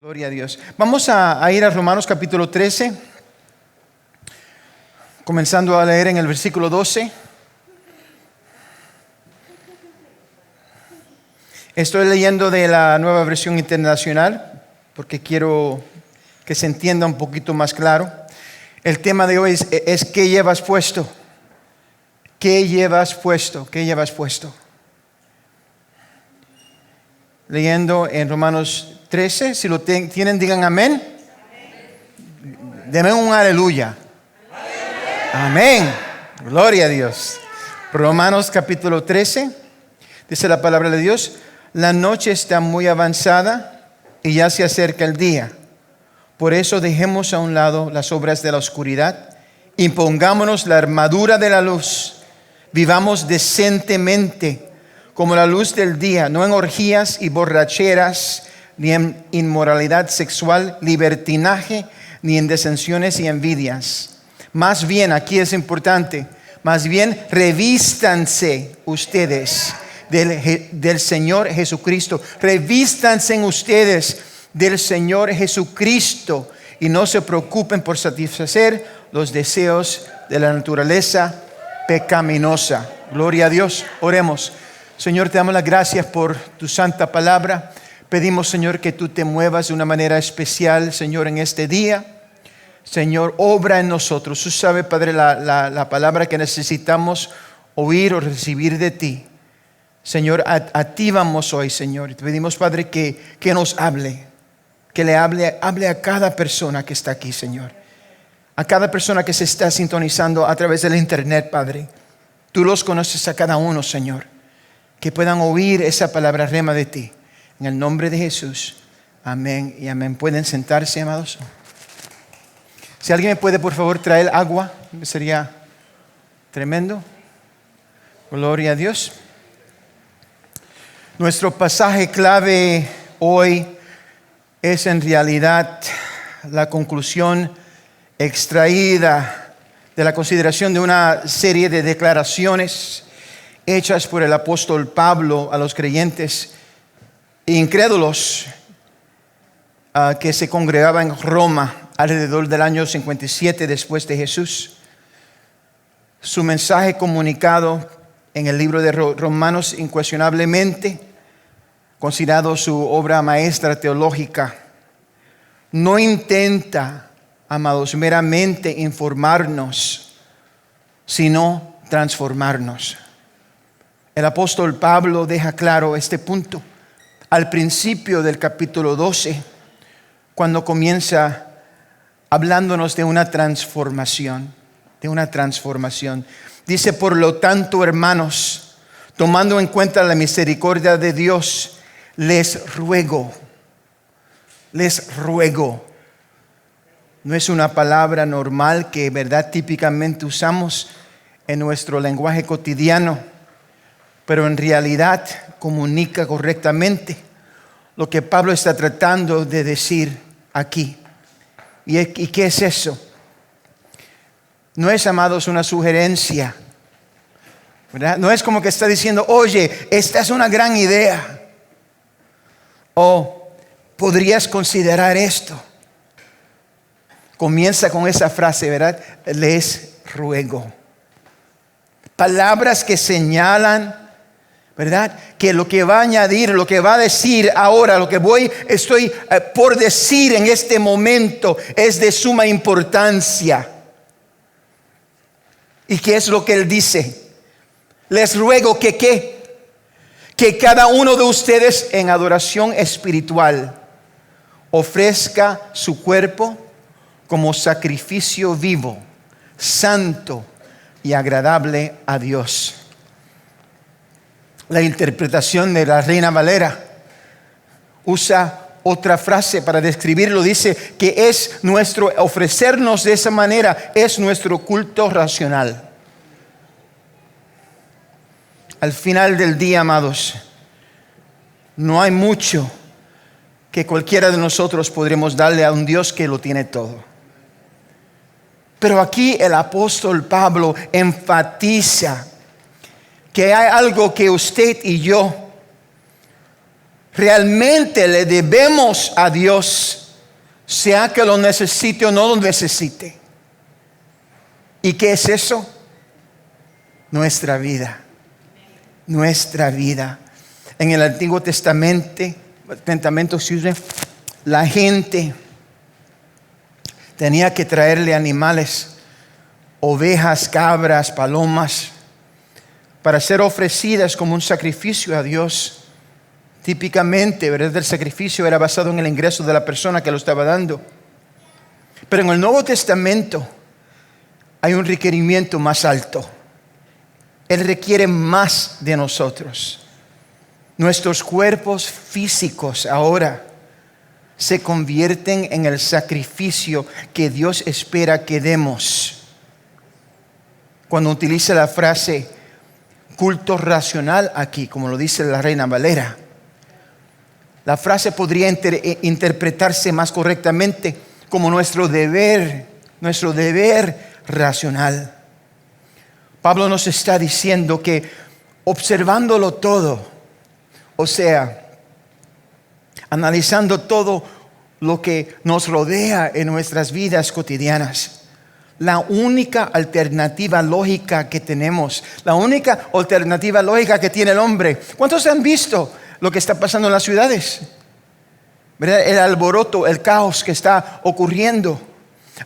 Gloria a Dios. Vamos a ir a Romanos capítulo 13, comenzando a leer en el versículo 12. Estoy leyendo de la Nueva Versión Internacional porque quiero que se entienda un poquito más claro. El tema de hoy es ¿qué llevas puesto? ¿Qué llevas puesto? ¿Qué llevas puesto? Leyendo en Romanos 13, si lo tienen, digan amén. Denme un aleluya. Amén. Gloria a Dios. Romanos capítulo 13, dice la palabra de Dios: la noche está muy avanzada y ya se acerca el día. Por eso dejemos a un lado las obras de la oscuridad y pongámonos la armadura de la luz. Vivamos decentemente como la luz del día, no en orgías y borracheras, ni en inmoralidad sexual, libertinaje, ni en disensiones y envidias. Más bien, aquí es importante, más bien revístanse ustedes del Señor Jesucristo. Revístanse en ustedes del Señor Jesucristo y no se preocupen por satisfacer los deseos de la naturaleza pecaminosa. Gloria a Dios. Oremos. Señor, te damos las gracias por tu santa palabra. Pedimos, Señor, que tú te muevas de una manera especial, Señor, en este día. Señor, obra en nosotros. Tú sabes, Padre, la palabra que necesitamos oír o recibir de ti. Señor, a ti vamos hoy, Señor. Te pedimos, Padre, que nos hable. Que le hable a cada persona que está aquí, Señor. A cada persona que se está sintonizando a través del internet, Padre. Tú los conoces a cada uno, Señor. Que puedan oír esa palabra rema de ti. En el nombre de Jesús. Amén y amén. ¿Pueden sentarse, amados? Si alguien me puede, por favor, traer agua, sería tremendo. Gloria a Dios. Nuestro pasaje clave hoy es en realidad la conclusión extraída de la consideración de una serie de declaraciones hechas por el apóstol Pablo a los creyentes incrédulos que se congregaban en Roma alrededor del año 57 después de Jesús. Su mensaje comunicado en el libro de Romanos, incuestionablemente considerado su obra maestra teológica, no intenta, amados, meramente informarnos, sino transformarnos. El apóstol Pablo deja claro este punto al principio del capítulo 12, cuando comienza hablándonos de una transformación, Dice, por lo tanto, hermanos, tomando en cuenta la misericordia de Dios, les ruego. No es una palabra normal que, verdad, típicamente usamos en nuestro lenguaje cotidiano, pero en realidad comunica correctamente lo que Pablo está tratando de decir aquí. ¿Y qué es eso? No es, amados, una sugerencia, ¿verdad? No es como que está diciendo, oye, esta es una gran idea, o podrías considerar esto. Comienza con esa frase, ¿verdad? Les ruego. Palabras que señalan, ¿verdad? Que lo que va a añadir, lo que va a decir ahora, lo que estoy por decir en este momento es de suma importancia. ¿Y qué es lo que él dice? Les ruego que cada uno de ustedes en adoración espiritual ofrezca su cuerpo como sacrificio vivo, santo y agradable a Dios. La interpretación de la Reina Valera usa otra frase para describirlo. Dice que es nuestro ofrecernos de esa manera, es nuestro culto racional. Al final del día, amados, no hay mucho que cualquiera de nosotros podremos darle a un Dios que lo tiene todo. Pero aquí el apóstol Pablo enfatiza que hay algo que usted y yo realmente le debemos a Dios, sea que lo necesite o no lo necesite. ¿Y qué es eso? Nuestra vida. Nuestra vida. En el Antiguo Testamento, la gente tenía que traerle animales, ovejas, cabras, palomas, para ser ofrecidas como un sacrificio a Dios. Típicamente, ¿verdad? El sacrificio era basado en el ingreso de la persona que lo estaba dando. Pero en el Nuevo Testamento hay un requerimiento más alto. Él requiere más de nosotros. Nuestros cuerpos físicos ahora se convierten en el sacrificio que Dios espera que demos. Cuando utiliza la frase culto racional aquí, como lo dice la Reina Valera, la frase podría interpretarse más correctamente como nuestro deber racional. Pablo nos está diciendo que observándolo todo, o sea, analizando todo lo que nos rodea en nuestras vidas cotidianas, la única alternativa lógica que tenemos, la única alternativa lógica que tiene el hombre. ¿Cuántos han visto lo que está pasando en las ciudades? ¿Verdad? El alboroto, el caos que está ocurriendo.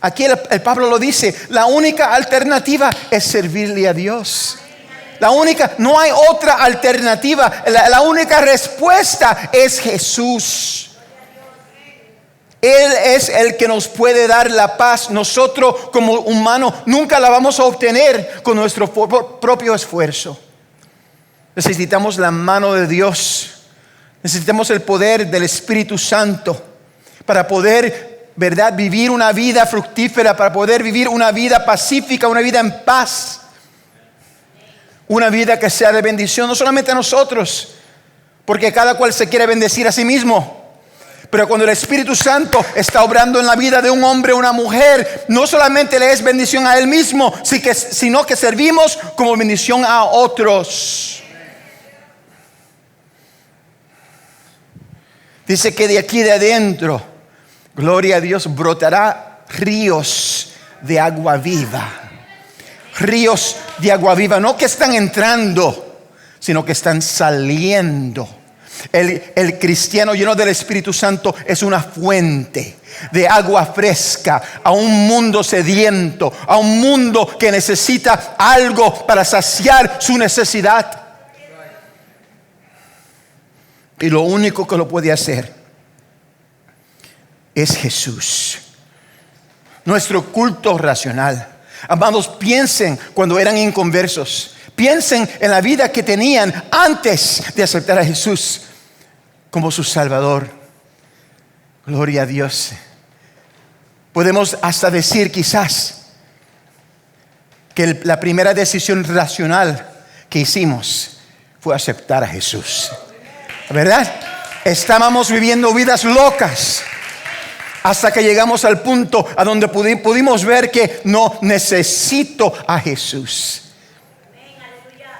Aquí el Pablo lo dice, la única alternativa es servirle a Dios. No hay otra alternativa. La única respuesta es Jesús. Él es el que nos puede dar la paz. Nosotros como humanos nunca la vamos a obtener con nuestro propio esfuerzo. Necesitamos la mano de Dios. Necesitamos el poder del Espíritu Santo para poder, ¿verdad?, vivir una vida fructífera, para poder vivir una vida pacífica, una vida en paz. Una vida que sea de bendición, no solamente a nosotros, porque cada cual se quiere bendecir a sí mismo. Pero cuando el Espíritu Santo está obrando en la vida de un hombre o una mujer, no solamente le es bendición a él mismo, sino que servimos como bendición a otros. Dice que de aquí de adentro, gloria a Dios, brotará ríos de agua viva. Ríos de agua viva, no que están entrando, sino que están saliendo. El cristiano lleno del Espíritu Santo es una fuente de agua fresca a un mundo sediento, a un mundo que necesita algo para saciar su necesidad. Y lo único que lo puede hacer es Jesús. Nuestro culto racional. Amados, piensen cuando eran inconversos. Piensen en la vida que tenían antes de aceptar a Jesús como su Salvador. Gloria a Dios. Podemos hasta decir quizás que la primera decisión racional que hicimos fue aceptar a Jesús. ¿Verdad? Estábamos viviendo vidas locas hasta que llegamos al punto a donde pudimos ver que no necesito a Jesús.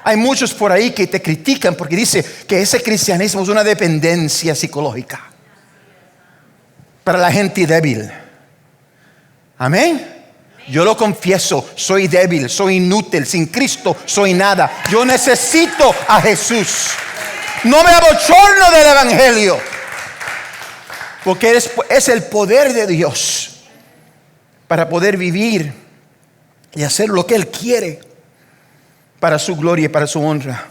Hay muchos por ahí que te critican porque dice que ese cristianismo es una dependencia psicológica para la gente débil. Amén. Yo lo confieso, soy débil, soy inútil, sin Cristo soy nada. Yo necesito a Jesús. No me abochorno del evangelio, porque es el poder de Dios para poder vivir y hacer lo que Él quiere para su gloria y para su honra.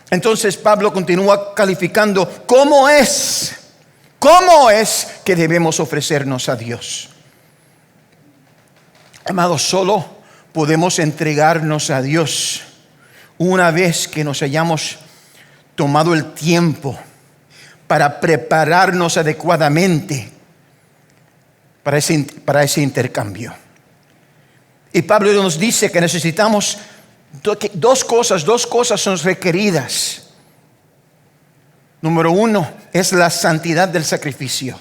Entonces Pablo continúa calificando cómo es que debemos ofrecernos a Dios. Amados, solo podemos entregarnos a Dios una vez que nos hayamos tomado el tiempo para prepararnos adecuadamente para ese intercambio. Y Pablo nos dice que necesitamos dos cosas son requeridas. Número uno es la santidad del sacrificio.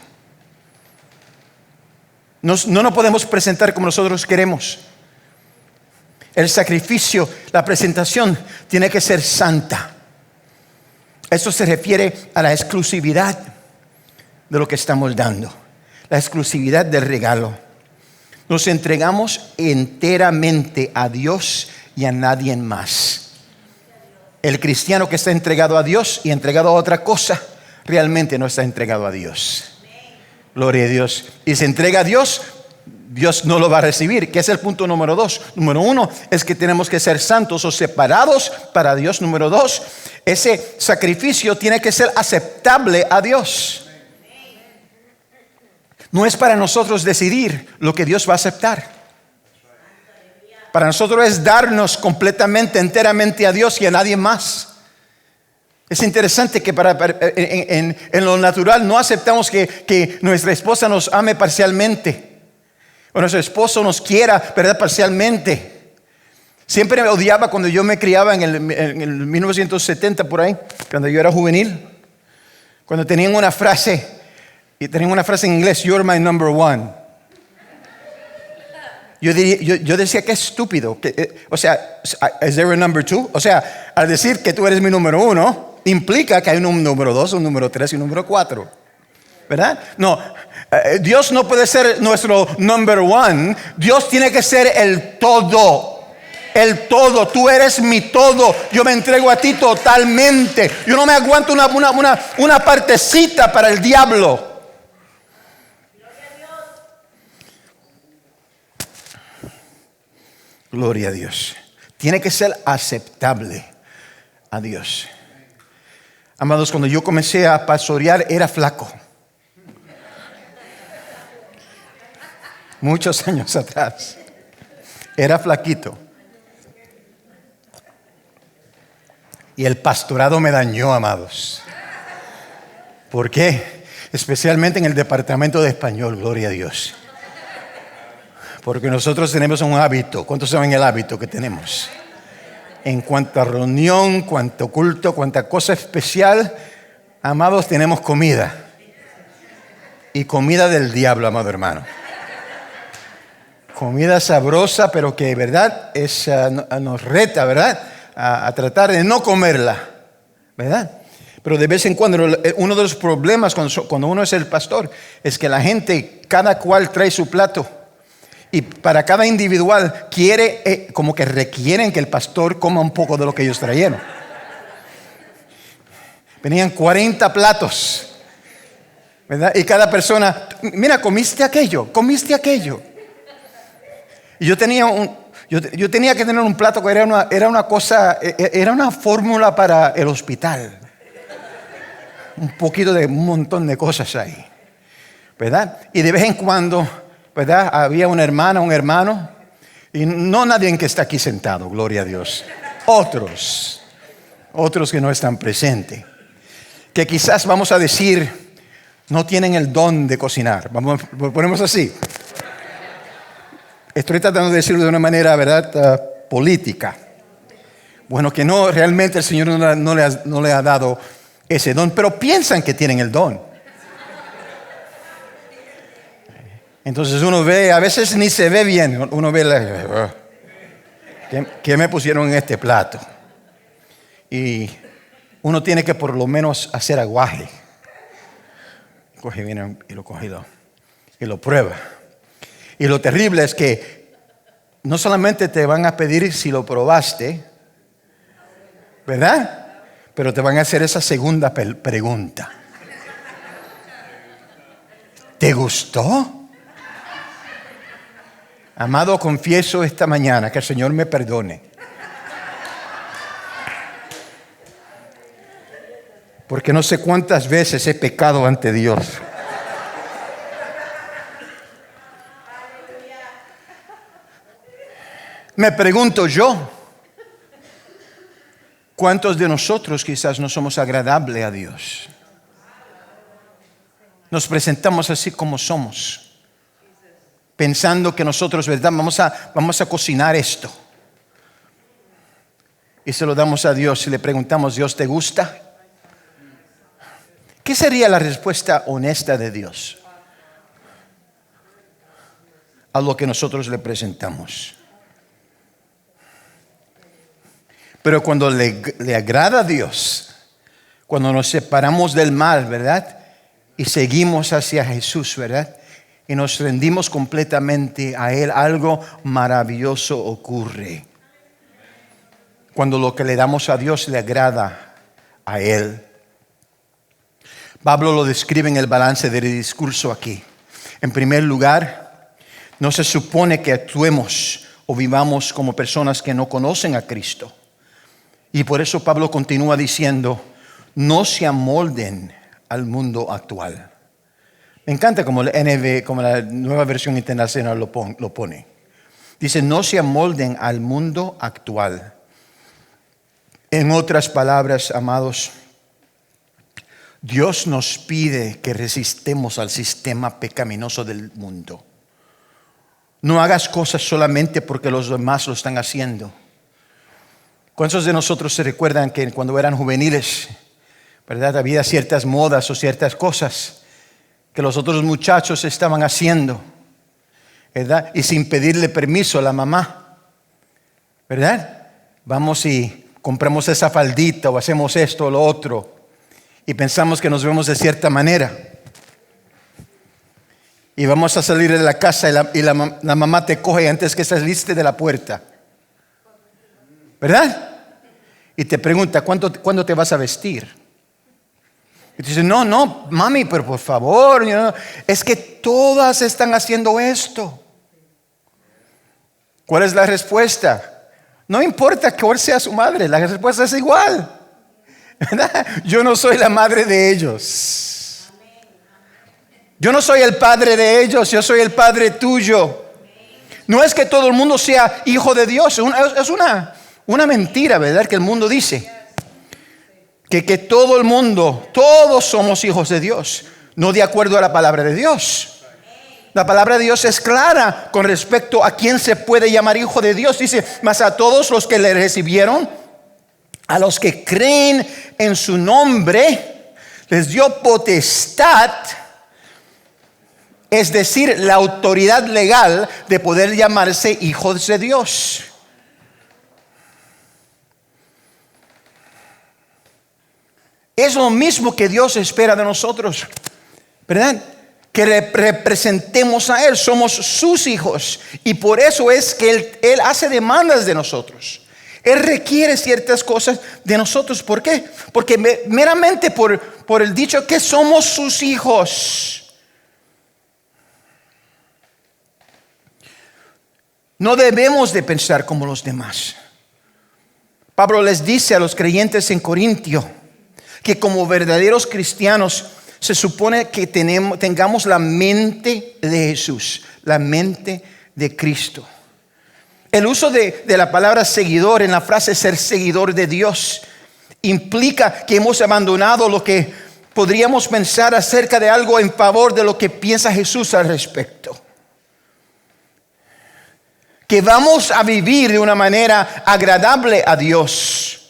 No nos podemos presentar como nosotros queremos. El sacrificio, la presentación tiene que ser santa. Esto se refiere a la exclusividad de lo que estamos dando, la exclusividad del regalo. Nos entregamos enteramente a Dios y a nadie más. El cristiano que está entregado a Dios y entregado a otra cosa, realmente no está entregado a Dios. Gloria a Dios. Y se entrega a Dios, Dios no lo va a recibir, que es el punto número 2. Número 1 es que tenemos que ser santos o separados para Dios. Número 2, ese sacrificio tiene que ser aceptable a Dios. No es para nosotros decidir lo que Dios va a aceptar. Para nosotros es darnos completamente, enteramente a Dios y a nadie más. Es interesante que en lo natural no aceptamos que nuestra esposa nos ame parcialmente. O nuestro esposo nos quiera, ¿verdad? Parcialmente. Siempre me odiaba cuando yo me criaba en el 1970 por ahí, cuando yo era juvenil. Cuando tenían una frase, y tenían una frase en inglés, "You're my number one". Yo decía que es estúpido. O sea, ¿is there a number two? O sea, al decir que tú eres mi número 1, implica que hay un número 2, un número 3 y un número 4. ¿Verdad? No, Dios no puede ser nuestro number 1. Dios tiene que ser el todo. El todo, tú eres mi todo. Yo me entrego a ti totalmente. Yo no me aguanto una partecita para el diablo. Gloria a Dios. Tiene que ser aceptable a Dios. Amados, cuando yo comencé a pastorear era flaco. Muchos años atrás. Era flaquito. Y el pastorado me dañó, amados. ¿Por qué? Especialmente en el departamento de español, gloria a Dios. Porque nosotros tenemos un hábito. ¿Cuántos saben el hábito que tenemos? En cuanto a reunión, cuanto culto, cuanta cosa especial, amados, tenemos comida. Y comida del diablo, amado hermano. Comida sabrosa, pero que, ¿verdad? Nos reta, ¿verdad? A tratar de no comerla, ¿verdad? Pero de vez en cuando, uno de los problemas cuando uno es el pastor, es que la gente, cada cual trae su plato. Y para cada individual como que requieren que el pastor coma un poco de lo que ellos trajeron. Venían 40 platos, ¿verdad? Y cada persona, mira, comiste aquello. Y yo tenía que tener un plato que era una cosa, era una fórmula para el hospital. Un poquito de un montón de cosas ahí, ¿verdad? Y de vez en cuando, ¿verdad? Había una hermana, un hermano, y no nadie que está aquí sentado, gloria a Dios. Otros que no están presentes, que quizás vamos a decir, no tienen el don de cocinar. Lo ponemos así. Estoy tratando de decirlo de una manera, ¿verdad? Política. Bueno, que no, realmente el Señor no le ha dado ese don, pero piensan que tienen el don. Entonces uno ve, a veces ni se ve bien, uno ve, ¿qué me pusieron en este plato? Y uno tiene que por lo menos hacer aguaje. Coge bien y lo coge y lo prueba. Y lo terrible es que no solamente te van a pedir si lo probaste, ¿verdad? Pero te van a hacer esa segunda pregunta. ¿Te gustó? Amado, confieso esta mañana que el Señor me perdone. Porque no sé cuántas veces he pecado ante Dios. Me pregunto yo, ¿cuántos de nosotros quizás no somos agradables a Dios? Nos presentamos así como somos, pensando que nosotros, ¿verdad? Vamos a cocinar esto. Y se lo damos a Dios y le preguntamos, ¿Dios te gusta? ¿Qué sería la respuesta honesta de Dios a lo que nosotros le presentamos? Pero cuando le agrada a Dios, Cuando nos separamos del mal, ¿verdad? Y seguimos hacia Jesús, ¿verdad? Y nos rendimos completamente a Él, algo maravilloso ocurre. Cuando lo que le damos a Dios le agrada a Él. Pablo lo describe en el balance del discurso aquí. En primer lugar, no se supone que actuemos o vivamos como personas que no conocen a Cristo. Y por eso Pablo continúa diciendo, no se amolden al mundo actual. Me encanta como la como la Nueva Versión Internacional lo pone. Dice, no se amolden al mundo actual. En otras palabras, amados, Dios nos pide que resistamos al sistema pecaminoso del mundo. No hagas cosas solamente porque los demás lo están haciendo. ¿Cuántos de nosotros se recuerdan que cuando eran juveniles, ¿verdad? Había ciertas modas o ciertas cosas que los otros muchachos estaban haciendo, ¿verdad? Y sin pedirle permiso a la mamá, ¿verdad? Vamos y compramos esa faldita o hacemos esto o lo otro y pensamos que nos vemos de cierta manera. Y vamos a salir de la casa y la mamá te coge antes que saliste de la puerta, ¿verdad? Y te pregunta, ¿cuándo te vas a vestir? Y tú dices, no, mami, pero por favor, es que todas están haciendo esto. ¿Cuál es la respuesta? No importa cuál sea su madre, la respuesta es igual, ¿verdad? Yo no soy la madre de ellos. Yo no soy el padre de ellos, yo soy el padre tuyo. No es que todo el mundo sea hijo de Dios, es una mentira, ¿verdad? Que el mundo dice. Que todo el mundo, todos somos hijos de Dios, no de acuerdo a la palabra de Dios. La palabra de Dios es clara con respecto a quién se puede llamar hijo de Dios. Dice, mas a todos los que le recibieron, a los que creen en su nombre, les dio potestad, es decir, la autoridad legal de poder llamarse hijos de Dios. Es lo mismo que Dios espera de nosotros, ¿verdad? Que representemos a Él, somos sus hijos. Y por eso es que Él hace demandas de nosotros. Él requiere ciertas cosas de nosotros. ¿Por qué? Porque meramente por el dicho que somos sus hijos. No debemos de pensar como los demás. Pablo les dice a los creyentes en Corintio que como verdaderos cristianos se supone que tengamos la mente de Jesús, la mente de Cristo. El uso de la palabra seguidor en la frase ser seguidor de Dios implica que hemos abandonado lo que podríamos pensar acerca de algo en favor de lo que piensa Jesús al respecto. Que vamos a vivir de una manera agradable a Dios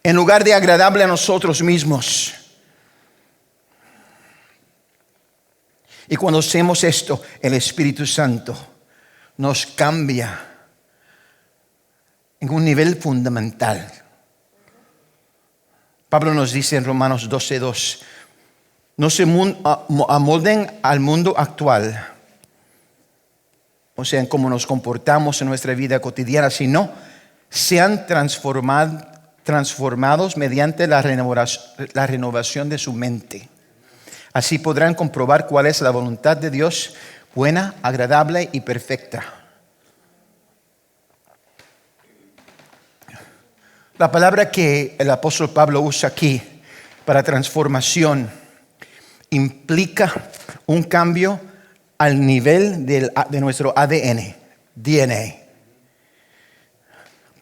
en lugar de agradable a nosotros mismos. Y cuando hacemos esto, el Espíritu Santo nos cambia en un nivel fundamental. Pablo nos dice en Romanos 12:2, no se amolden al mundo actual, o sea, en cómo nos comportamos en nuestra vida cotidiana, sino sean transformados mediante la renovación de su mente. Así podrán comprobar cuál es la voluntad de Dios, buena, agradable y perfecta. La palabra que el apóstol Pablo usa aquí para transformación implica un cambio al nivel de nuestro ADN, DNA.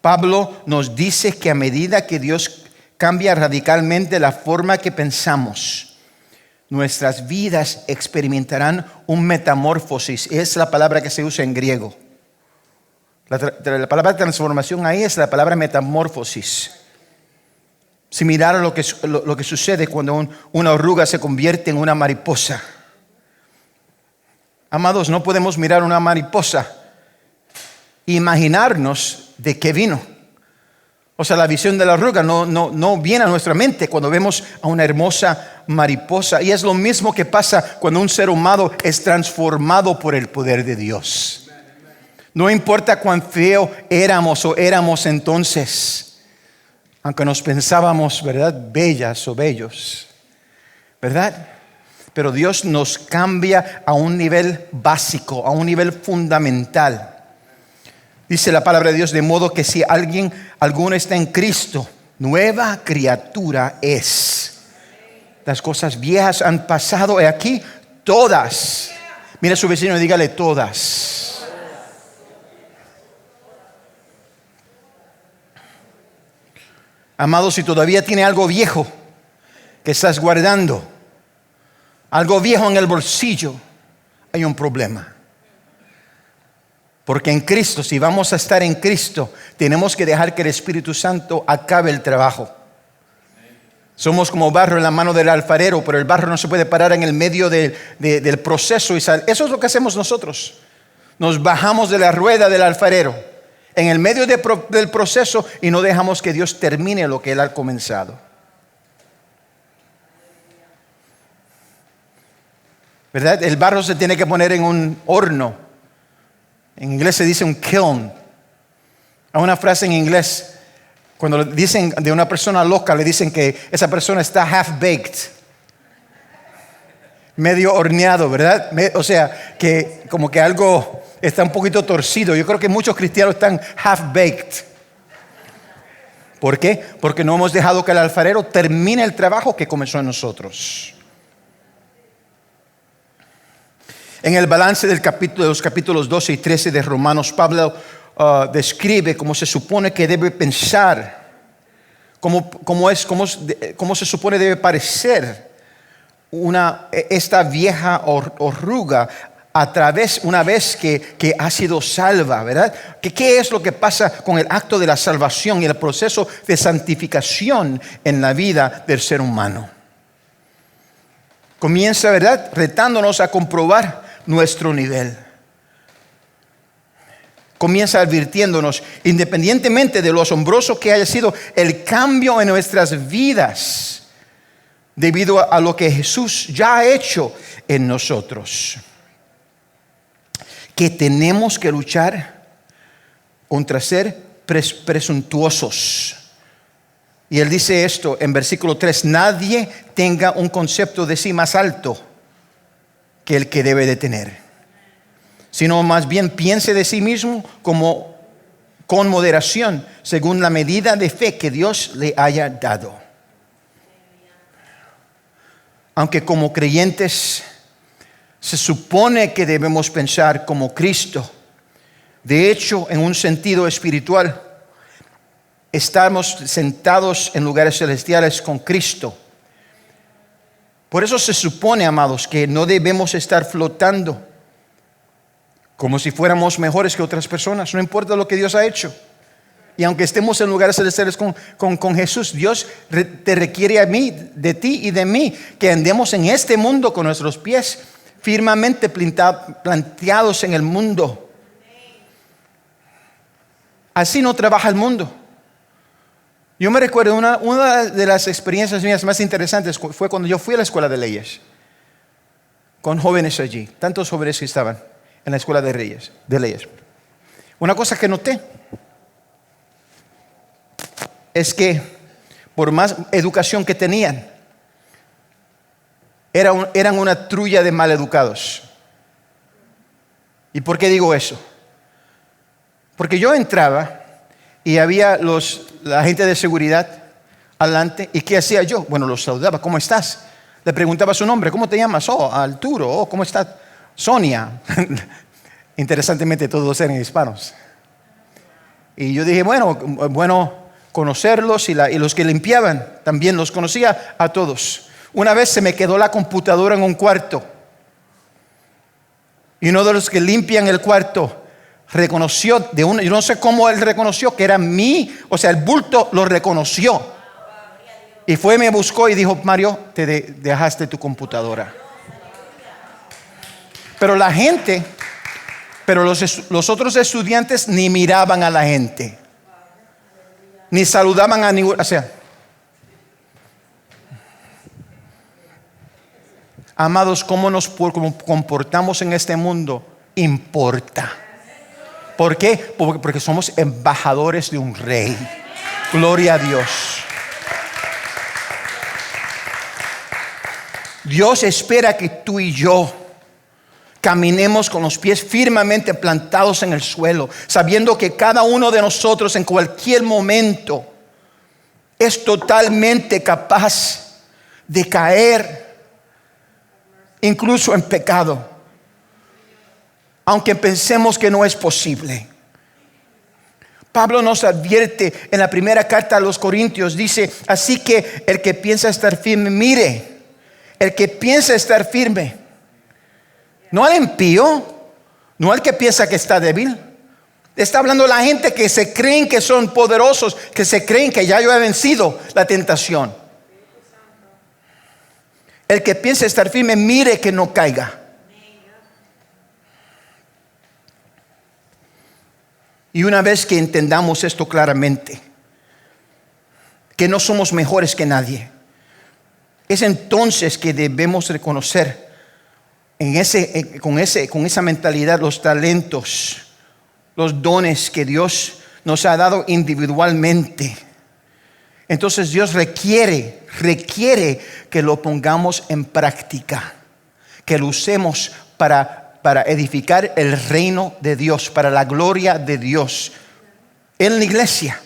Pablo nos dice que a medida que Dios cambia radicalmente la forma que pensamos, nuestras vidas experimentarán un metamorfosis. Es la palabra que se usa en griego. La palabra transformación ahí es la palabra metamorfosis. Similar a lo que sucede cuando una oruga se convierte en una mariposa. Amados, no podemos mirar una mariposa e imaginarnos de qué vino. O sea, la visión de la arruga no viene a nuestra mente cuando vemos a una hermosa mariposa. Y es lo mismo que pasa cuando un ser humano es transformado por el poder de Dios. No importa cuán feo éramos entonces, aunque nos pensábamos, ¿verdad?, bellas o bellos, ¿verdad? Pero Dios nos cambia a un nivel básico, a un nivel fundamental. Dice la palabra de Dios, de modo que si alguno está en Cristo, nueva criatura es. Las cosas viejas han pasado, y aquí todas. Mira a su vecino y dígale todas. Amado, si todavía tiene algo viejo que estás guardando, algo viejo en el bolsillo, hay un problema. Porque en Cristo, si vamos a estar en Cristo, tenemos que dejar que el Espíritu Santo acabe el trabajo. Somos como barro en la mano del alfarero, pero el barro no se puede parar en el medio del proceso. Eso es lo que hacemos nosotros. Nos bajamos de la rueda del alfarero en el medio del proceso y no dejamos que Dios termine lo que Él ha comenzado. ¿Verdad? El barro se tiene que poner en un horno. En inglés se dice un kiln. Hay una frase en inglés, cuando dicen de una persona loca, le dicen que esa persona está half baked, medio horneado, ¿verdad? O sea, que como que algo está un poquito torcido. Yo creo que muchos cristianos están half baked. ¿Por qué? Porque no hemos dejado que el alfarero termine el trabajo que comenzó en nosotros. En el balance de los capítulos 12 y 13 de Romanos, Pablo describe cómo se supone que debe pensar, cómo se supone debe parecer esta vieja arruga una vez que ha sido salva, ¿verdad? ¿Qué es lo que pasa con el acto de la salvación y el proceso de santificación en la vida del ser humano? Comienza, ¿verdad?, retándonos a comprobar nuestro nivel. Comienza advirtiéndonos, independientemente de lo asombroso que haya sido el cambio en nuestras vidas, debido a lo que Jesús ya ha hecho en nosotros, que tenemos que luchar contra ser presuntuosos. Y él dice esto en versículo 3: nadie tenga un concepto de sí más alto que el que debe de tener, sino más bien piense de sí mismo con moderación, según la medida de fe que Dios le haya dado. Aunque como creyentes se supone que debemos pensar como Cristo, de hecho, en un sentido espiritual, estamos sentados en lugares celestiales con Cristo. Por eso se supone, amados, que no debemos estar flotando como si fuéramos mejores que otras personas. No importa lo que Dios ha hecho. Y aunque estemos en lugares celestiales con Jesús, Dios te requiere a mí, de ti y de mí, que andemos en este mundo con nuestros pies firmemente planteados en el mundo. Así no trabaja el mundo. Yo me recuerdo una de las experiencias mías más interesantes fue cuando yo fui a la escuela de leyes, con jóvenes allí, tantos jóvenes que estaban en la escuela de leyes. Una cosa que noté es que por más educación que tenían, eran una trulla de maleducados. ¿Y por qué digo eso? Porque yo entraba y había la gente de seguridad adelante. ¿Y qué hacía yo? Bueno, los saludaba. ¿Cómo estás? Le preguntaba su nombre. ¿Cómo te llamas? Oh, Arturo. Oh, ¿cómo estás? Sonia. Interesantemente todos eran hispanos. Y yo dije, bueno conocerlos, y los que limpiaban también los conocía a todos. Una vez se me quedó la computadora en un cuarto. Y uno de los que limpian el cuarto reconoció yo no sé cómo él reconoció que era mí, o sea, el bulto lo reconoció. Y me buscó y dijo, Mario, te dejaste tu computadora. Pero los otros estudiantes ni miraban a la gente. Ni saludaban a ningún, o sea, amados, cómo nos comportamos en este mundo importa. ¿Por qué? Porque somos embajadores de un rey. Gloria a Dios. Dios espera que tú y yo caminemos con los pies firmemente plantados en el suelo, sabiendo que cada uno de nosotros en cualquier momento es totalmente capaz de caer, incluso en pecado, aunque pensemos que no es posible. Pablo nos advierte en la primera carta a los Corintios, dice: así que el que piensa estar firme, mire, el que piensa estar firme, no al impío, no al que piensa que está débil. Está hablando la gente que se creen que son poderosos, que se creen que ya yo he vencido la tentación. El que piensa estar firme, mire que no caiga. Y una vez que entendamos esto claramente, que no somos mejores que nadie, es entonces que debemos reconocer con esa mentalidad los talentos, los dones que Dios nos ha dado individualmente. Entonces Dios requiere que lo pongamos en práctica, que lo usemos para edificar el reino de Dios, para la gloria de Dios en la iglesia.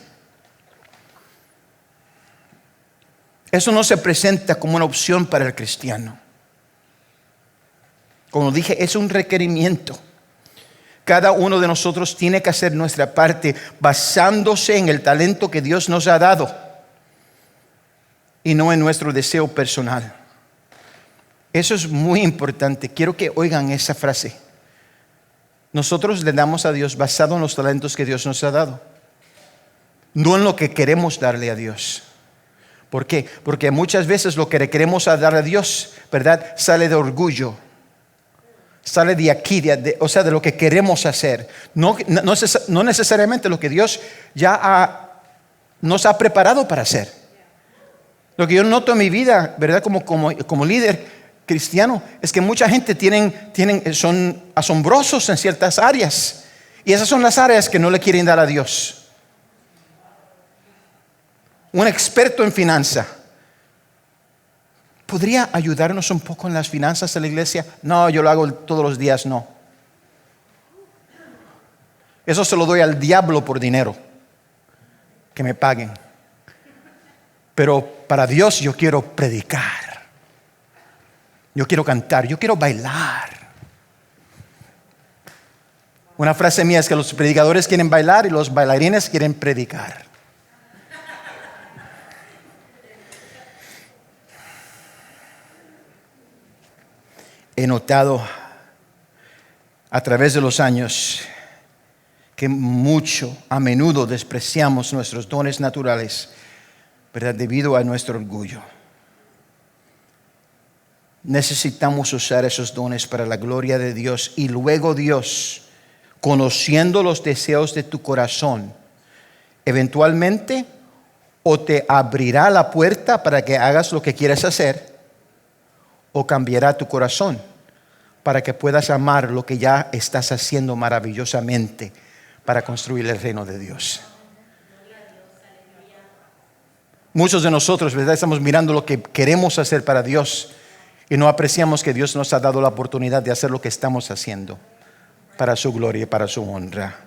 Eso no se presenta como una opción para el cristiano. Como dije, es un requerimiento. Cada uno de nosotros tiene que hacer nuestra parte basándose en el talento que Dios nos ha dado y no en nuestro deseo personal. Eso es muy importante. Quiero que oigan esa frase. Nosotros le damos a Dios basado en los talentos que Dios nos ha dado, no en lo que queremos darle a Dios. ¿Por qué? Porque muchas veces lo que le queremos dar a Dios, ¿verdad?, sale de orgullo. Sale de aquí, o sea, de lo que queremos hacer. No necesariamente lo que Dios ya nos ha preparado para hacer. Lo que yo noto en mi vida, ¿verdad?, como líder cristiano, es que mucha gente son asombrosos en ciertas áreas. Y esas son las áreas que no le quieren dar a Dios. Un experto en finanzas ¿podría ayudarnos un poco en las finanzas de la iglesia? No, yo lo hago todos los días, no. Eso se lo doy al diablo por dinero, que me paguen. Pero para Dios yo quiero predicar, yo quiero cantar, yo quiero bailar. Una frase mía es que los predicadores quieren bailar y los bailarines quieren predicar. He notado a través de los años que a menudo despreciamos nuestros dones naturales, ¿verdad?, debido a nuestro orgullo. Necesitamos usar esos dones para la gloria de Dios, y luego Dios, conociendo los deseos de tu corazón, eventualmente o te abrirá la puerta para que hagas lo que quieres hacer, o cambiará tu corazón para que puedas amar lo que ya estás haciendo maravillosamente para construir el reino de Dios. Muchos de nosotros, ¿verdad?, estamos mirando lo que queremos hacer para Dios y no apreciamos que Dios nos ha dado la oportunidad de hacer lo que estamos haciendo para su gloria y para su honra.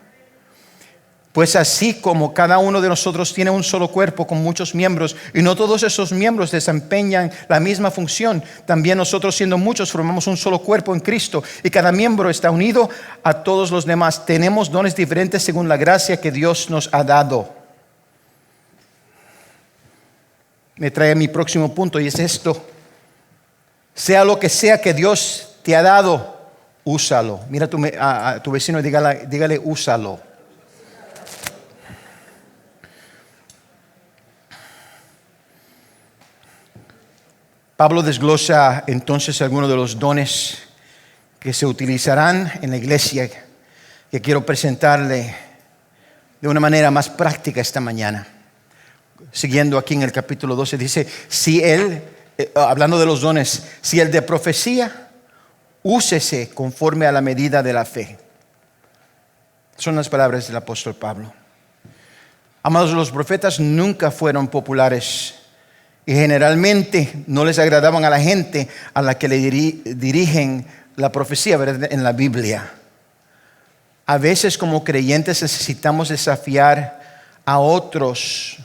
Pues así como cada uno de nosotros tiene un solo cuerpo con muchos miembros, y no todos esos miembros desempeñan la misma función, también nosotros, siendo muchos, formamos un solo cuerpo en Cristo, y cada miembro está unido a todos los demás. Tenemos dones diferentes según la gracia que Dios nos ha dado. Me trae a mi próximo punto, y es esto: sea lo que sea que Dios te ha dado, úsalo. Mira a tu vecino y dígale úsalo. Pablo desglosa entonces algunos de los dones que se utilizarán en la iglesia, que quiero presentarle de una manera más práctica esta mañana. Siguiendo aquí en el capítulo 12, dice, si él, hablando de los dones, si el de profecía, úsese conforme a la medida de la fe. Son las palabras del apóstol Pablo. Amados, los profetas nunca fueron populares y generalmente no les agradaban a la gente a la que le dirigen la profecía, ¿verdad?, en la Biblia. A veces como creyentes necesitamos desafiar a otros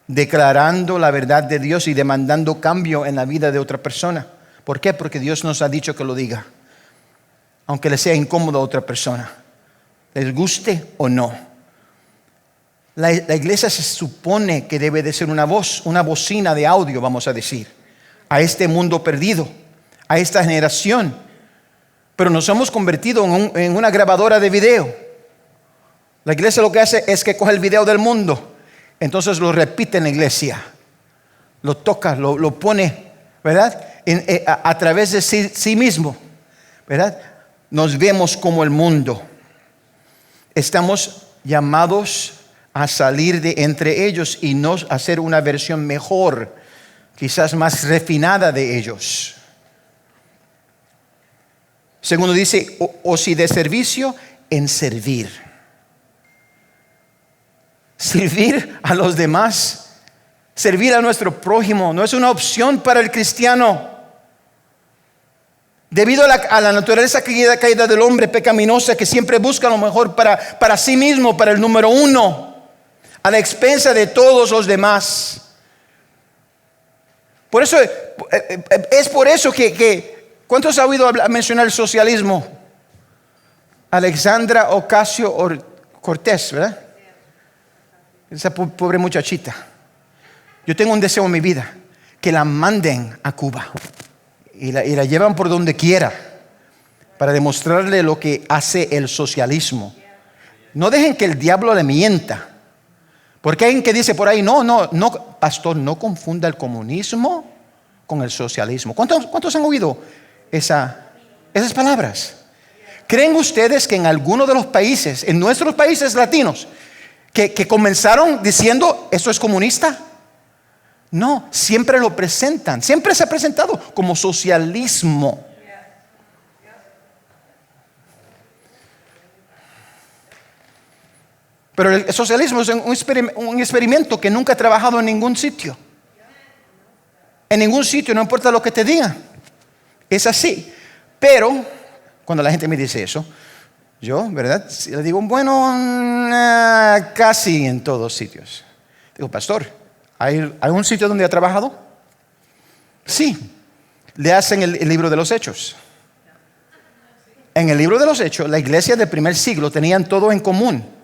declarando la verdad de Dios y demandando cambio en la vida de otra persona. ¿Por qué? Porque Dios nos ha dicho que lo diga, aunque le sea incómodo a otra persona, les guste o no. La iglesia se supone que debe de ser una voz, una bocina de audio, vamos a decir, a este mundo perdido, a esta generación. Pero nos hemos convertido en una grabadora de video. La iglesia lo que hace es que coge el video del mundo, entonces lo repite en la iglesia, lo toca, lo pone, ¿verdad?, a través de sí mismo, ¿verdad? Nos vemos como el mundo. Estamos llamados a salir de entre ellos y no hacer una versión mejor, quizás más refinada de ellos. Segundo dice, o si de servicio, en servir. Servir a los demás, servir a nuestro prójimo, no es una opción para el cristiano. Debido a la naturaleza caída del hombre pecaminosa que siempre busca lo mejor para sí mismo, para el número uno, a la expensa de todos los demás. Por eso, es por eso que ¿cuántos han oído mencionar el socialismo? Alexandra Ocasio-Cortez, ¿verdad? Esa pobre muchachita. Yo tengo un deseo en mi vida, que la manden a Cuba y la llevan por donde quiera para demostrarle lo que hace el socialismo. No dejen que el diablo le mienta. Porque hay alguien que dice por ahí, no, pastor, no confunda el comunismo con el socialismo. ¿Cuántos han oído esas palabras? ¿Creen ustedes que en alguno de los países, en nuestros países latinos, que comenzaron diciendo esto es comunista? No, siempre lo presentan, siempre se ha presentado como socialismo. Pero el socialismo es un experimento que nunca ha trabajado en ningún sitio. En ningún sitio, no importa lo que te digan. Es así. Pero cuando la gente me dice eso, yo, ¿verdad?, le digo, bueno, casi en todos sitios. Digo, pastor, ¿hay algún sitio donde ha trabajado? Sí. Le hacen el libro de los Hechos. En el libro de los Hechos, la iglesia del primer siglo tenían todo en común.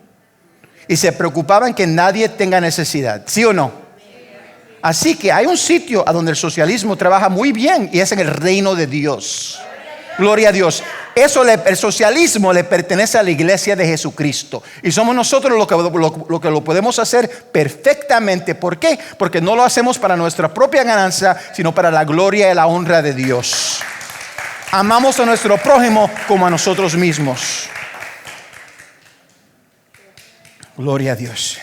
Y se preocupaban que nadie tenga necesidad. ¿Sí o no? Así que hay un sitio a donde el socialismo trabaja muy bien y es en el reino de Dios. Gloria a Dios. El socialismo le pertenece a la iglesia de Jesucristo. Y somos nosotros lo que lo podemos hacer perfectamente. ¿Por qué? Porque no lo hacemos para nuestra propia ganancia, sino para la gloria y la honra de Dios. Amamos a nuestro prójimo como a nosotros mismos. Gloria a Dios.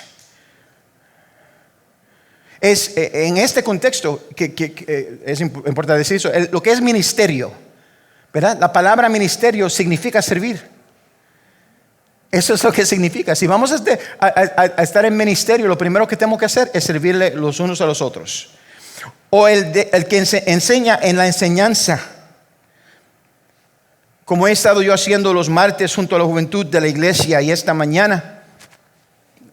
Es en este contexto que es importante decir eso, lo que es ministerio, ¿verdad? La palabra ministerio significa servir. Eso es lo que significa. Si vamos a estar en ministerio, lo primero que tenemos que hacer es servirle los unos a los otros. O el que enseña en la enseñanza, como he estado yo haciendo los martes junto a la juventud de la iglesia y esta mañana,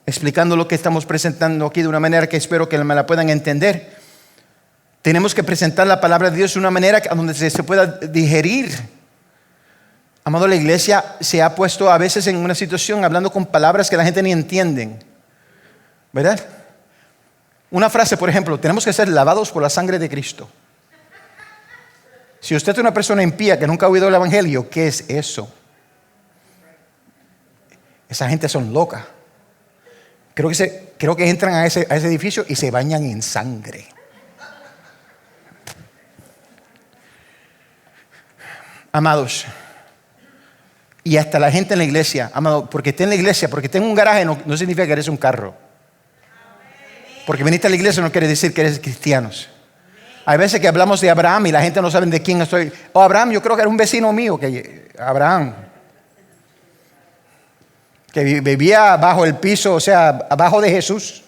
explicando lo que estamos presentando aquí de una manera que espero que me la puedan entender. Tenemos que presentar la palabra de Dios de una manera donde se pueda digerir. Amado, la iglesia se ha puesto a veces en una situación hablando con palabras que la gente ni entienden, ¿verdad? Una frase, por ejemplo, tenemos que ser lavados por la sangre de Cristo. Si usted es una persona impía que nunca ha oído el evangelio, ¿qué es eso? Esa gente son locas. Creo que entran a ese edificio y se bañan en sangre. Amados, y hasta la gente en la iglesia, amado, porque esté en la iglesia, porque tenga un garaje no significa que eres un carro. Porque venir a la iglesia no quiere decir que eres cristianos. Hay veces que hablamos de Abraham y la gente no sabe de quién estoy. Oh, Abraham, yo creo que era un vecino mío. Abraham, que vivía bajo el piso, o sea, abajo de Jesús.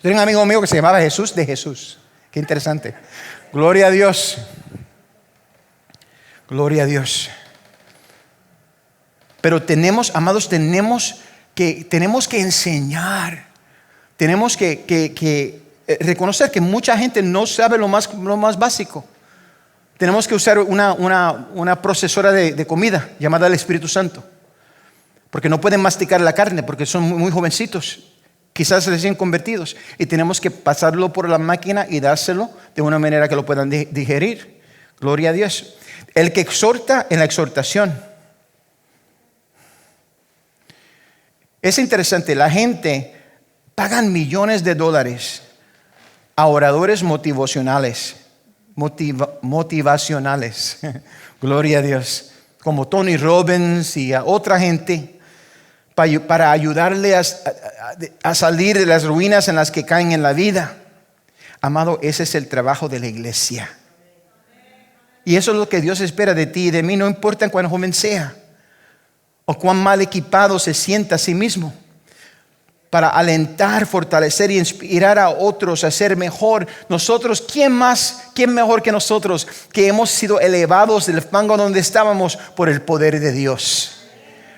Tenía un amigo mío que se llamaba Jesús de Jesús. Qué interesante. Gloria a Dios. Gloria a Dios. Pero amados, tenemos que enseñar. Tenemos que reconocer que mucha gente no sabe lo más básico. Tenemos que usar una procesora de comida llamada el Espíritu Santo. Porque no pueden masticar la carne porque son muy jovencitos. Quizás recién convertidos. Y tenemos que pasarlo por la máquina y dárselo de una manera que lo puedan digerir. Gloria a Dios. El que exhorta en la exhortación. Es interesante, la gente pagan millones de dólares a oradores motivacionales. Gloria a Dios. Como Tony Robbins y a otra gente. Para ayudarle a salir de las ruinas en las que caen en la vida. Amado, ese es el trabajo de la iglesia. Y eso es lo que Dios espera de ti y de mí, no importa cuán joven sea o cuán mal equipado se sienta a sí mismo. Para alentar, fortalecer y inspirar a otros a ser mejor. Nosotros, ¿quién mejor que nosotros que hemos sido elevados del fango donde estábamos por el poder de Dios?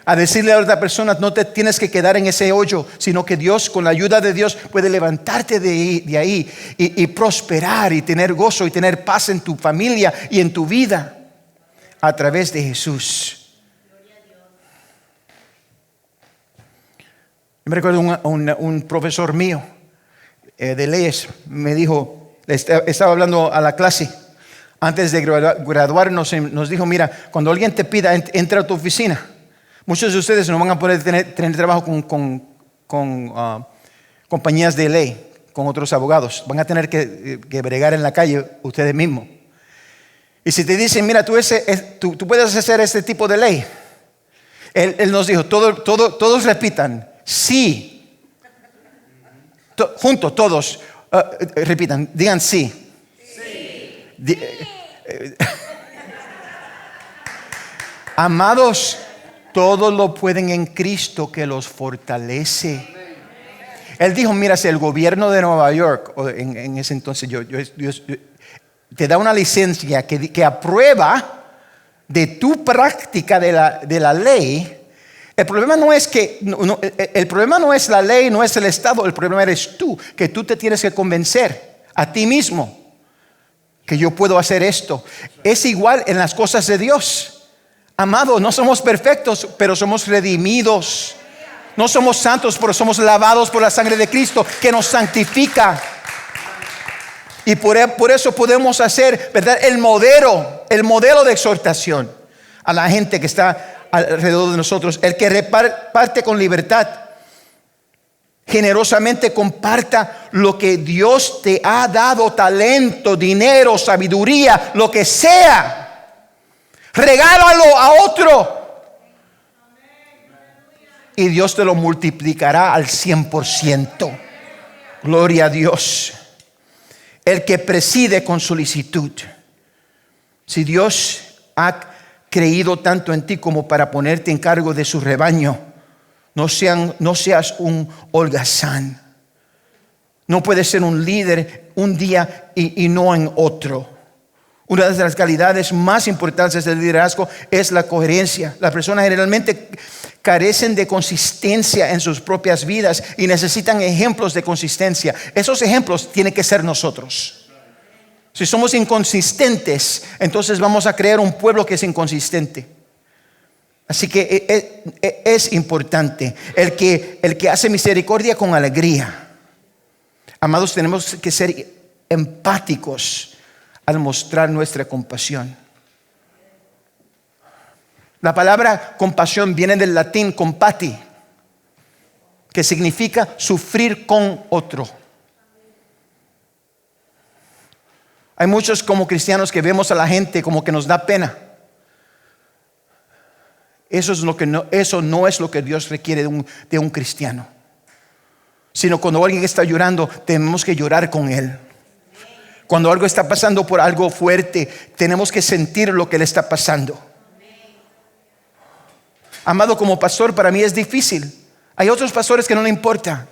A decirle a otra persona, no te tienes que quedar en ese hoyo, sino que Dios, con la ayuda de Dios, puede levantarte de ahí y prosperar y tener gozo y tener paz en tu familia y en tu vida a través de Jesús. Yo me recuerdo un profesor mío de leyes me dijo, estaba hablando a la clase antes de graduarnos, nos dijo, mira, cuando alguien te pida, entra a tu oficina. Muchos de ustedes no van a poder tener trabajo con compañías de ley, con otros abogados. Van a tener que bregar en la calle ustedes mismos. Y si te dicen, mira, tú puedes hacer este tipo de ley. Él nos dijo, todos repitan, sí. Juntos, todos repitan, digan sí. Sí. Amados, todos lo pueden en Cristo que los fortalece. Él dijo, mira, si el gobierno de Nueva York, en ese entonces yo te da una licencia que aprueba de tu práctica de la ley, el problema no es el problema no es la ley, no es el Estado, el problema eres tú, que tú te tienes que convencer a ti mismo que yo puedo hacer esto. Es igual en las cosas de Dios. Amado, no somos perfectos, pero somos redimidos. No somos santos, pero somos lavados por la sangre de Cristo que nos santifica. Y por eso podemos hacer, ¿verdad?, el modelo de exhortación a la gente que está alrededor de nosotros. El que reparte con libertad, generosamente comparta lo que Dios te ha dado: talento, dinero, sabiduría, lo que sea. Regálalo a otro y Dios te lo multiplicará al 100%. Gloria a Dios. El que preside con solicitud. Si Dios ha creído tanto en ti como para ponerte en cargo de su rebaño, no seas un holgazán. No puedes ser un líder un día y no en otro. Una de las calidades más importantes del liderazgo es la coherencia. Las personas generalmente carecen de consistencia en sus propias vidas y necesitan ejemplos de consistencia. Esos ejemplos tienen que ser nosotros. Si somos inconsistentes, entonces vamos a crear un pueblo que es inconsistente. Así que es importante el que hace misericordia con alegría. Amados, tenemos que ser empáticos al mostrar nuestra compasión. La palabra compasión viene del latín compati, que significa sufrir con otro. Hay muchos como cristianos que vemos a la gente como que nos da pena. Eso no es lo que Dios requiere de un cristiano. sino cuando alguien está llorando, tenemos que llorar con él. Cuando algo está pasando por algo fuerte, tenemos que sentir lo que le está pasando. Amado, como pastor, para mí es difícil. Hay otros pastores que no le importa.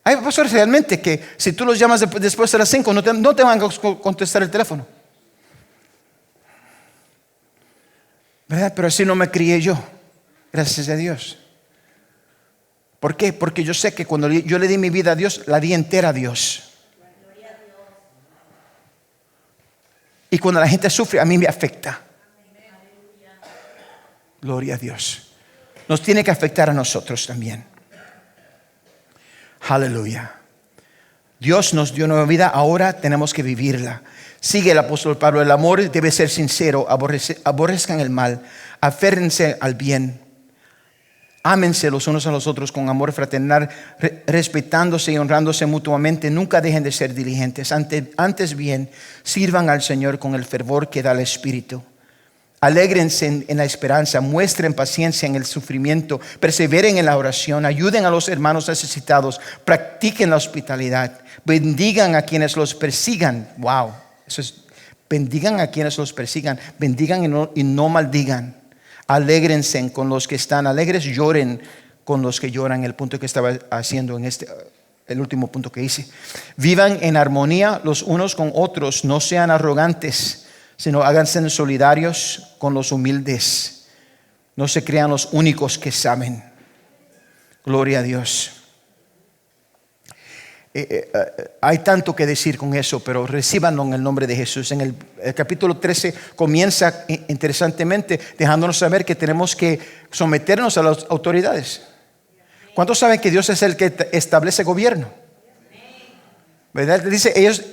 Hay pastores realmente que si tú los llamas después de las 5, no te van a contestar el teléfono. ¿Verdad? Pero así no me crié yo. Gracias a Dios. ¿Por qué? Porque yo sé que cuando yo le di mi vida a Dios, la di entera a Dios. Y cuando la gente sufre, a mí me afecta. Gloria a Dios. Nos tiene que afectar a nosotros también. Aleluya. Dios nos dio nueva vida, ahora tenemos que vivirla. Sigue el apóstol Pablo: el amor debe ser sincero, aborrezcan el mal, aférrense al bien, ámense los unos a los otros con amor fraternal, respetándose y honrándose mutuamente. Nunca dejen de ser diligentes, antes bien sirvan al Señor con el fervor que da el Espíritu. Alégrense en la esperanza, muestren paciencia en el sufrimiento, perseveren en la oración, ayuden a los hermanos necesitados, practiquen la hospitalidad, bendigan a quienes los persigan. Wow, eso es, bendigan a quienes los persigan, bendigan y no maldigan. Alégrense con los que están alegres, lloren con los que lloran. El punto que estaba haciendo en el último punto que hice. Vivan en armonía los unos con otros, no sean arrogantes, sino háganse solidarios con los humildes. No se crean los únicos que saben. Gloria a Dios. Hay tanto que decir con eso, pero recíbanlo en el nombre de Jesús. En el capítulo 13 comienza interesantemente dejándonos saber que tenemos que someternos a las autoridades. ¿Cuántos saben que Dios es el que establece gobierno? ¿Verdad? Dice ellos,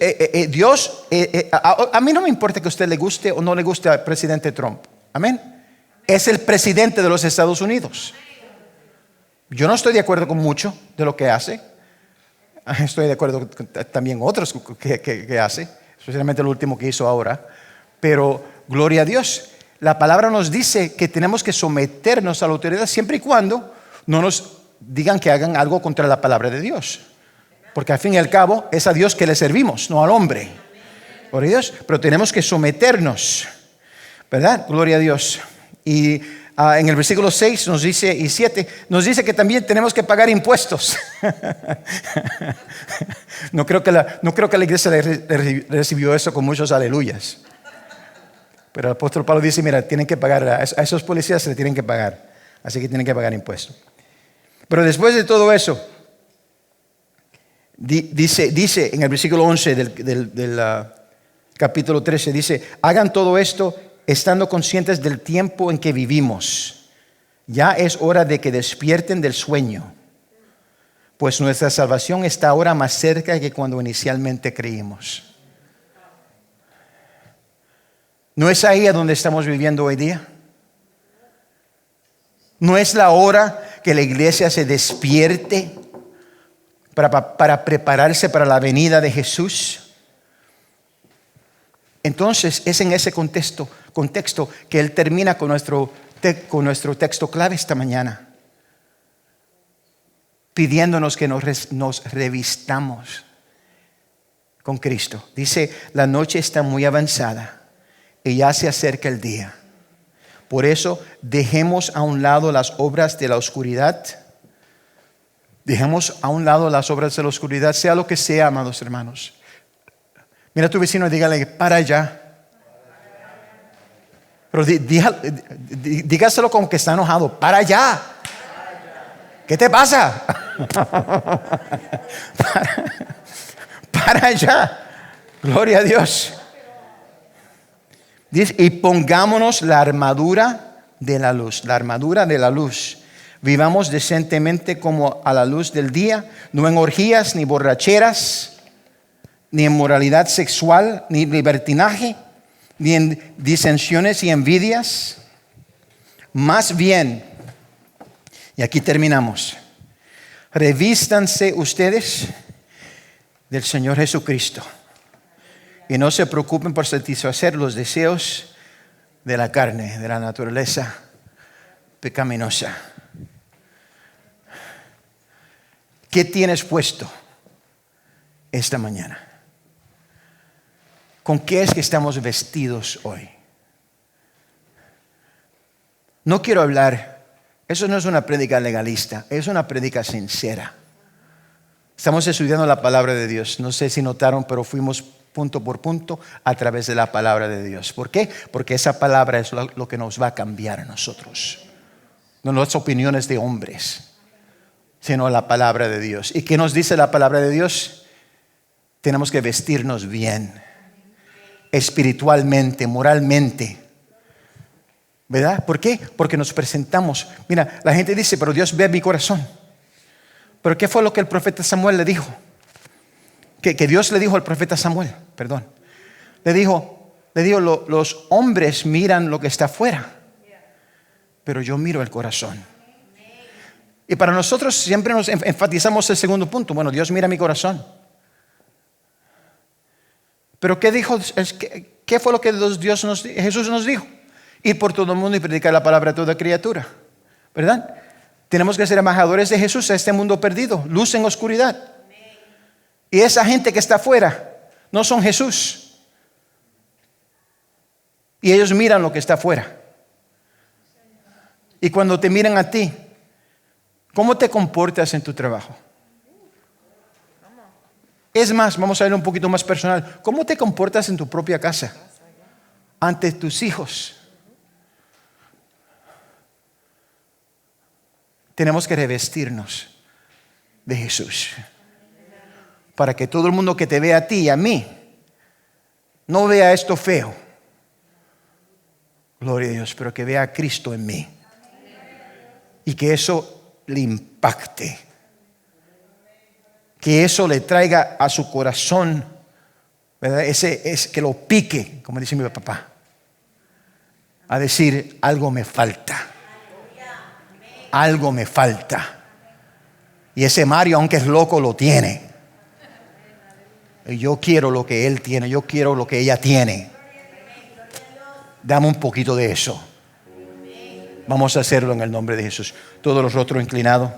Dios, a mí no me importa que a usted le guste o no le guste al presidente Trump. Amén. Es el presidente de los Estados Unidos. Yo no estoy de acuerdo con mucho de lo que hace. Estoy de acuerdo con también otros que hace, especialmente lo último que hizo ahora. Pero gloria a Dios, la palabra nos dice que tenemos que someternos a la autoridad siempre y cuando no nos digan que hagan algo contra la palabra de Dios. Porque al fin y al cabo es a Dios que le servimos, no al hombre. Gloria a Dios, pero tenemos que someternos, ¿verdad? Gloria a Dios. Y en el versículo 6 nos dice, y 7 nos dice que también tenemos que pagar impuestos. No creo que la iglesia recibió eso con muchos aleluyas. Pero el apóstol Pablo dice, mira, tienen que pagar, a esos policías se le tienen que pagar. Así que tienen que pagar impuestos. Pero después de todo eso, dice en el versículo 11 del capítulo 13, dice: hagan todo esto estando conscientes del tiempo en que vivimos. Ya es hora de que despierten del sueño, pues nuestra salvación está ahora más cerca que cuando inicialmente creímos. ¿No es ahí a donde estamos viviendo hoy día? ¿No es la hora que la iglesia se despierte para prepararse para la venida de Jesús? Entonces es en ese contexto que Él termina con nuestro texto clave esta mañana, pidiéndonos que nos revistamos con Cristo. Dice: la noche está muy avanzada y ya se acerca el día. Por eso dejemos a un lado las obras de la oscuridad. Dejemos a un lado las obras de la oscuridad, sea lo que sea, amados hermanos. Mira a tu vecino y dígale: para allá. Pero dígaselo como que está enojado: para allá. ¿Qué te pasa? para allá. Gloria a Dios. Dice: y pongámonos la armadura de la luz. La armadura de la luz. Vivamos decentemente como a la luz del día, no en orgías, ni borracheras, ni en moralidad sexual, ni libertinaje, ni en disensiones y envidias. Más bien, y aquí terminamos, revístanse ustedes del Señor Jesucristo y no se preocupen por satisfacer los deseos de la carne, de la naturaleza pecaminosa. ¿Qué tienes puesto esta mañana? ¿Con qué es que estamos vestidos hoy? No quiero hablar, eso no es una prédica legalista, es una prédica sincera. Estamos estudiando la palabra de Dios. No sé si notaron, pero fuimos punto por punto a través de la palabra de Dios. ¿Por qué? Porque esa palabra es lo que nos va a cambiar a nosotros. No las opiniones de hombres, sino la palabra de Dios. ¿Y qué nos dice la palabra de Dios? Tenemos que vestirnos bien, espiritualmente, moralmente. ¿Verdad? ¿Por qué? Porque nos presentamos. Mira, la gente dice, pero Dios ve mi corazón. Pero ¿qué fue lo que el profeta Samuel le dijo? Que Dios le dijo al profeta Samuel, perdón. Le dijo, los hombres miran lo que está afuera, pero yo miro el corazón. Y para nosotros siempre nos enfatizamos el segundo punto. Bueno, Dios mira mi corazón. Pero ¿qué dijo? ¿Qué fue lo que Jesús nos dijo? Ir por todo el mundo y predicar la palabra a toda criatura. ¿Verdad? Tenemos que ser embajadores de Jesús a este mundo perdido, luz en oscuridad. Y esa gente que está afuera no son Jesús. Y ellos miran lo que está afuera. Y cuando te miran a ti, ¿cómo te comportas en tu trabajo? Es más, vamos a ver un poquito más personal. ¿Cómo te comportas en tu propia casa? Ante tus hijos. Tenemos que revestirnos de Jesús. Para que todo el mundo que te vea a ti y a mí no vea esto feo. Gloria a Dios, pero que vea a Cristo en mí. Y que eso le impacte. Que eso le traiga a su corazón, ¿verdad? Que lo pique, como dice mi papá. A decir, algo me falta. Algo me falta. Y ese Mario, aunque es loco, lo tiene. Y yo quiero lo que él tiene. Yo quiero lo que ella tiene. Dame un poquito de eso. Vamos a hacerlo en el nombre de Jesús. Todos los rostros inclinados.